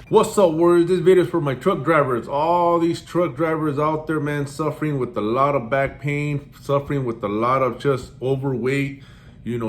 What's up, warriors? This video is for my truck drivers. All these truck drivers out there, man, suffering with a lot of back pain, suffering with a lot of just overweight,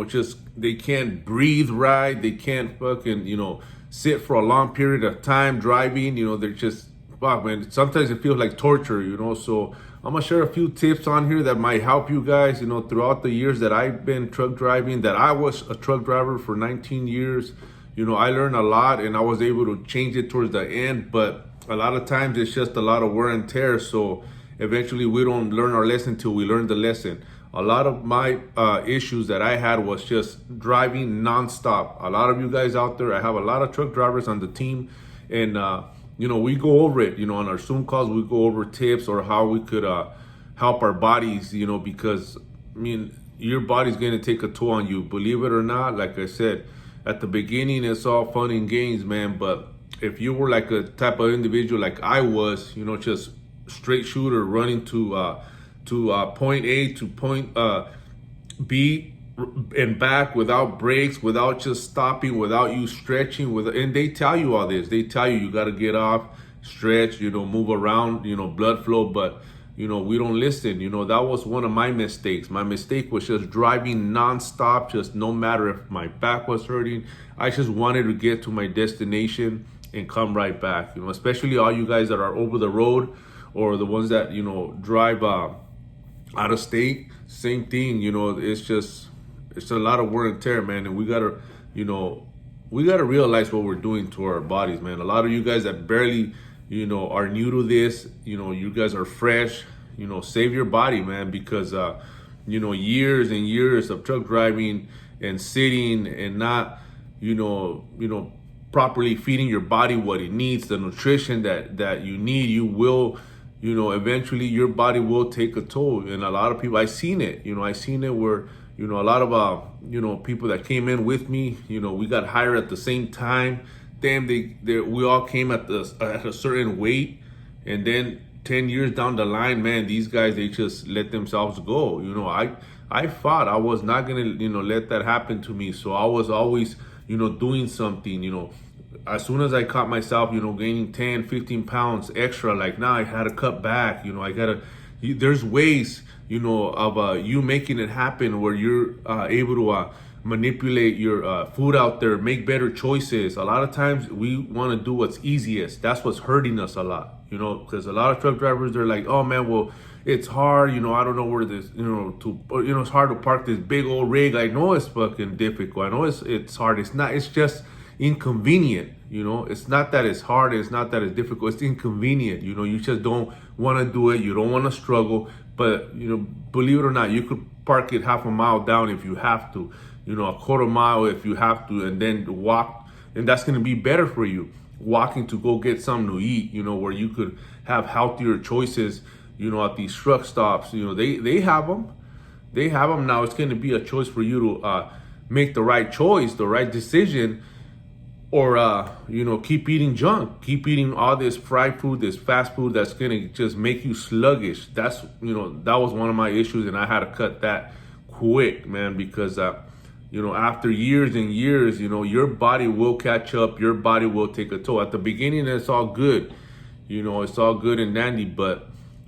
just they can't breathe right. They can't fucking, sit for a long period of time driving. They're just, fuck, man, sometimes it feels like torture, So I'm gonna share a few tips on here that might help you guys, throughout the years that I've been truck driving, that I was a truck driver for 19 years. I learned a lot and I was able to change it towards the end, but a lot of times it's just a lot of wear and tear. So eventually we don't learn our lesson till we learn the lesson. A lot of my issues that I had was just driving nonstop. A lot of you guys out there, I have a lot of truck drivers on the team, and we go over it, on our Zoom calls, we go over tips or how we could help our bodies, because your body's gonna take a toll on you, believe it or not. Like I said, at the beginning, it's all fun and games, man. But if you were like a type of individual like I was, just straight shooter running to point A to point B and back without breaks, without just stopping, without you stretching, and they tell you all this. They tell you got to get off, stretch, move around, blood flow, but we don't listen. That was one of my mistakes. My mistake was just driving nonstop, just no matter if my back was hurting. I just wanted to get to my destination and come right back. Especially all you guys that are over the road, or the ones that, drive out of state, same thing. It's a lot of wear and tear, man. And we gotta realize what we're doing to our bodies, man. A lot of you guys that barely, are new to this, you guys are fresh, save your body, man, because, years and years of truck driving and sitting and not, properly feeding your body what it needs, the nutrition that you need, you will, eventually your body will take a toll. And a lot of people, I seen it where, a lot of, people that came in with me, we got hired at the same time. Damn, we all came at a certain weight, and then 10 years down the line, man, these guys, they just let themselves go. I fought. I was not gonna, let that happen to me. So I was always, doing something. As soon as I caught myself, gaining 10, 15 pounds extra, like now I had to cut back. There's ways, of you making it happen where you're able to manipulate your food out there, make better choices. A lot of times we want to do what's easiest. That's what's hurting us a lot, because a lot of truck drivers, they're like, oh man, well, it's hard, I don't know where this, it's hard to park this big old rig. I know it's fucking difficult. I know it's hard. It's not, it's just inconvenient. It's not that it's hard, it's not that it's difficult, it's inconvenient. You just don't want to do it, you don't want to struggle. But believe it or not, you could park it half a mile down if you have to, a quarter mile if you have to, and then walk, and that's going to be better for you, walking to go get something to eat, where you could have healthier choices, at these truck stops. They have them now. It's going to be a choice for you to make the right choice, the right decision, or keep eating junk, keep eating all this fried food, this fast food that's gonna just make you sluggish. That's that was one of my issues, and I had to cut that quick, man, because after years and years, your body will catch up, your body will take a toll. At the beginning, it's all good, it's all good and dandy, but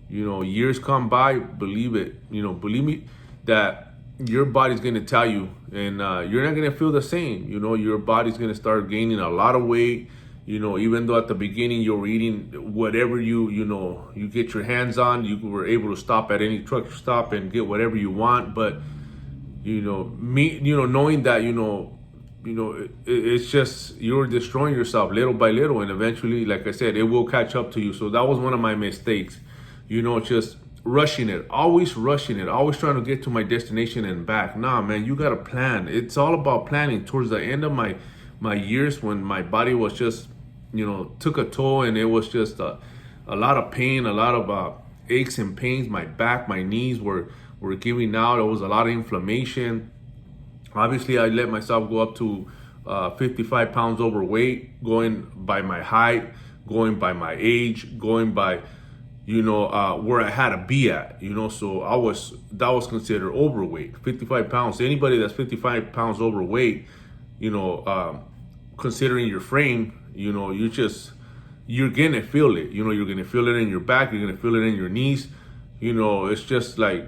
years come by, believe me, that your body's going to tell you, and you're not going to feel the same. Your body's going to start gaining a lot of weight, even though at the beginning you were eating whatever you get your hands on. You were able to stop at any truck stop and get whatever you want. But knowing that it's just you're destroying yourself little by little, and eventually, like I said, it will catch up to you. So that was one of my mistakes, just rushing it, always trying to get to my destination and back. Nah, man, you gotta plan. It's all about planning. Towards the end of my years, when my body was just took a toll, and it was just a lot of pain, a lot of aches and pains. My back, my knees were giving out. There was a lot of inflammation. Obviously, I let myself go up to 55 pounds overweight, going by my height, going by my age, going by where I had to be at, so that was considered overweight. 55 pounds. Anybody that's 55 pounds overweight, considering your frame, you know, you're gonna feel it. You know, you're gonna feel it in your back, you're gonna feel it in your knees. You know, it's just like,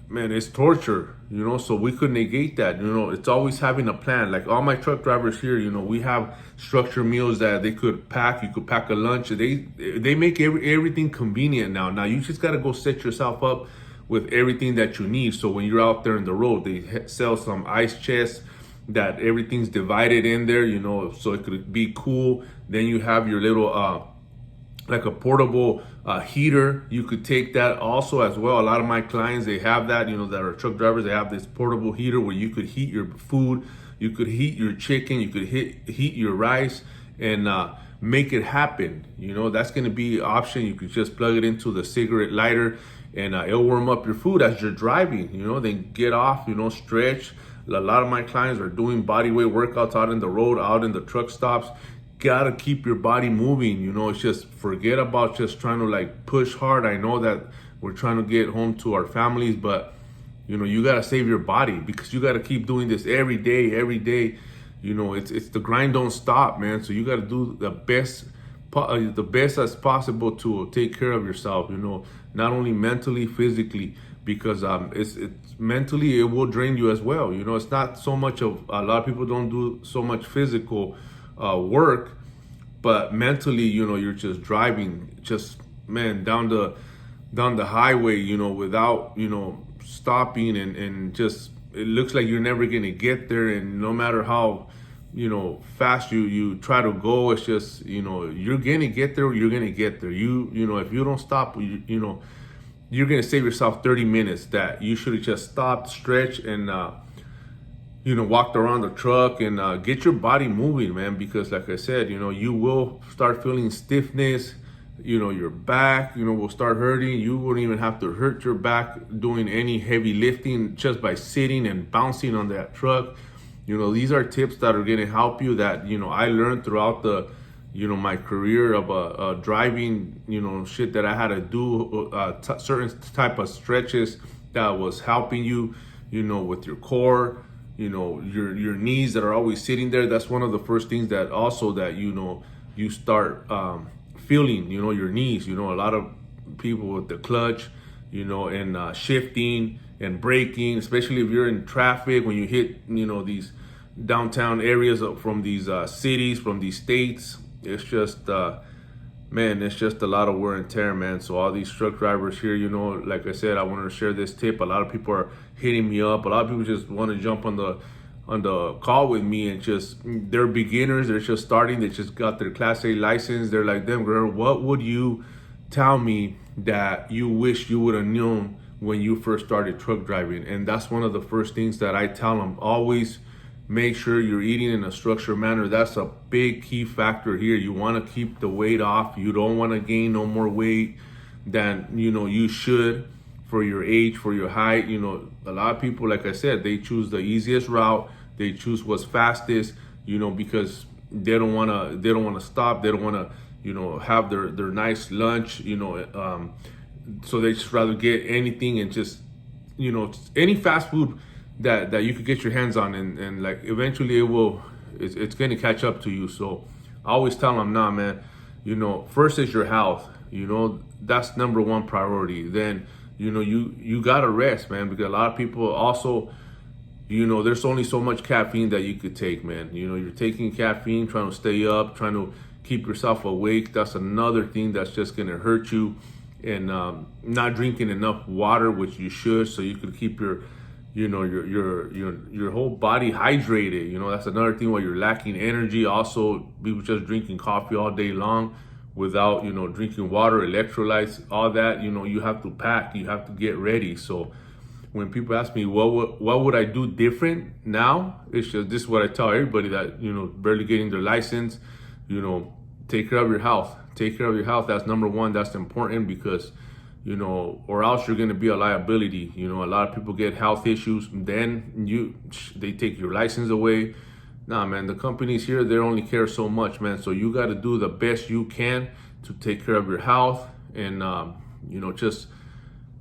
man, it's torture, you know. So we could negate that. You know, it's always having a plan. Like all my truck drivers here, you know, we have structured meals that they could pack. You could pack a lunch. They make everything convenient now. Now you just gotta go set yourself up with everything that you need. So when you're out there in the road, they sell some ice chests that everything's divided in there, you know, so it could be cool. Then you have your little like a portable heater. You could take that also as well. A lot of my clients, they have that, you know, that are truck drivers. They have this portable heater where you could heat your food, you could heat your chicken, you could heat your rice, and make it happen. You know, that's going to be an option. You could just plug it into the cigarette lighter, and it'll warm up your food as you're driving. You know, then get off, you know, stretch. A lot of my clients are doing body weight workouts out in the road, out in the truck stops. Gotta keep your body moving. You know, it's just forget about just trying to like push hard. I know that we're trying to get home to our families, but you know, you gotta save your body, because you gotta keep doing this every day. You know, it's the grind don't stop, man. So you gotta do the best as possible to take care of yourself. You know, not only mentally, physically, because it's mentally, it will drain you as well. You know, it's not so much of, a lot of people don't do so much physical work, but mentally, you know, you're just driving, just, man, down the highway, you know, without, you know, stopping, and just, it looks like you're never gonna get there. And no matter how, you know, fast you try to go, it's just, you know, you're gonna get there. You know, if you don't stop, you know, you're gonna save yourself 30 minutes that you should have just stopped, stretched, and you know, walked around the truck, and get your body moving, man. Because like I said, you know, you will start feeling stiffness. You know, your back, you know, will start hurting. You wouldn't even have to hurt your back doing any heavy lifting, just by sitting and bouncing on that truck. You know, these are tips that are gonna help you, that, you know, I learned throughout the, you know, my career of driving, you know, shit that I had to do, certain type of stretches that was helping you, you know, with your core, you know, your knees that are always sitting there. That's one of the first things that also, that, you know, you start feeling, you know, your knees. You know, a lot of people with the clutch, you know, and shifting and braking, especially if you're in traffic, when you hit, you know, these downtown areas from these cities, from these states. It's just, man, it's just a lot of wear and tear, man. So all these truck drivers here, you know, like I said, I wanted to share this tip. A lot of people are hitting me up. A lot of people just want to jump on the call with me, and just, they're beginners. They're just starting. They just got their Class A license. They're like, damn, girl, what would you tell me that you wish you would have known when you first started truck driving? And that's one of the first things that I tell them. Always make sure you're eating in a structured manner. That's a big key factor here. You want to keep the weight off. You don't want to gain no more weight than, you know, you should for your age, for your height. You know, a lot of people, like I said, they choose the easiest route. They choose what's fastest, you know, because they don't want to stop. They don't want to, you know, have their nice lunch, you know, so they just rather get anything, and just, you know, any fast food that you could get your hands on, and like eventually it's going to catch up to you. So I always tell them, nah, man, you know, first is your health. You know, that's number one priority. Then, you know, you got to rest, man, because a lot of people also, you know, there's only so much caffeine that you could take, man. You know, you're taking caffeine, trying to stay up, trying to keep yourself awake. That's another thing that's just going to hurt you. And not drinking enough water, which you should, so you could keep your, you know, your whole body hydrated. You know, that's another thing why you're lacking energy. Also, people just drinking coffee all day long without, you know, drinking water, electrolytes, all that. You know, you have to pack, you have to get ready. So when people ask me what would I do different now, it's just, this is what I tell everybody that, you know, barely getting their license. You know, take care of your health. Take care of your health. That's number one. That's important, because, you know, or else you're going to be a liability. You know, a lot of people get health issues, then they take your license away. Nah, man, the companies here, they only care so much, man. So you got to do the best you can to take care of your health, and, you know, just,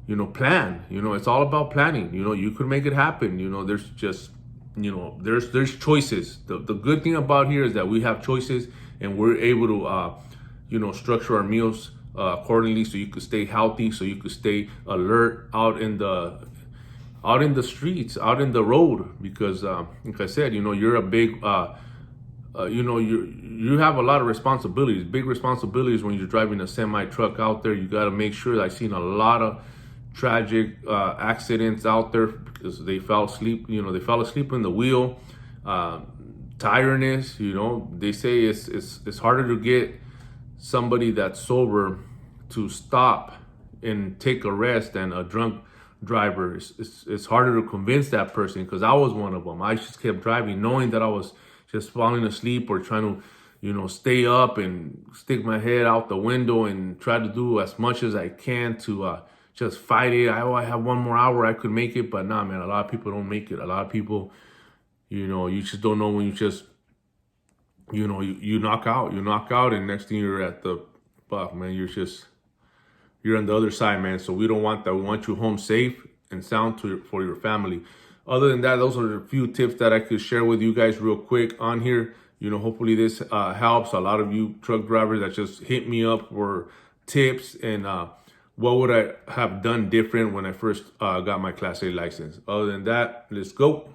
you know, plan. You know, it's all about planning. You know, you could make it happen. You know, there's just, you know, there's choices. The good thing about here is that we have choices, and we're able to structure our meals accordingly, so you could stay healthy, so you could stay alert out in the streets, out in the road. Because like I said, you're a big you have a lot of responsibilities, big responsibilities when you're driving a semi truck out there. You got to make sure. I've seen a lot of tragic accidents out there because they fell asleep. They fell asleep in the wheel. Tiredness. They say it's harder to get somebody that's sober to stop and take a rest than a drunk driver. It's harder to convince that person, because I was one of them. I just kept driving knowing that I was just falling asleep, or trying to stay up and stick my head out the window and try to do as much as I can to just fight it. I have 1 more hour, I could make it. But nah, man, a lot of people don't make it. A lot of people, you just don't know when you just, you knock out, and next thing you're at the fuck, man, you're on the other side, man. So we don't want that. We want you home safe and sound for your family. Other than that, those are a few tips that I could share with you guys real quick on here. Hopefully this helps a lot of you truck drivers that just hit me up for tips and what would I have done different when I first got my Class A license. Other than that, let's go.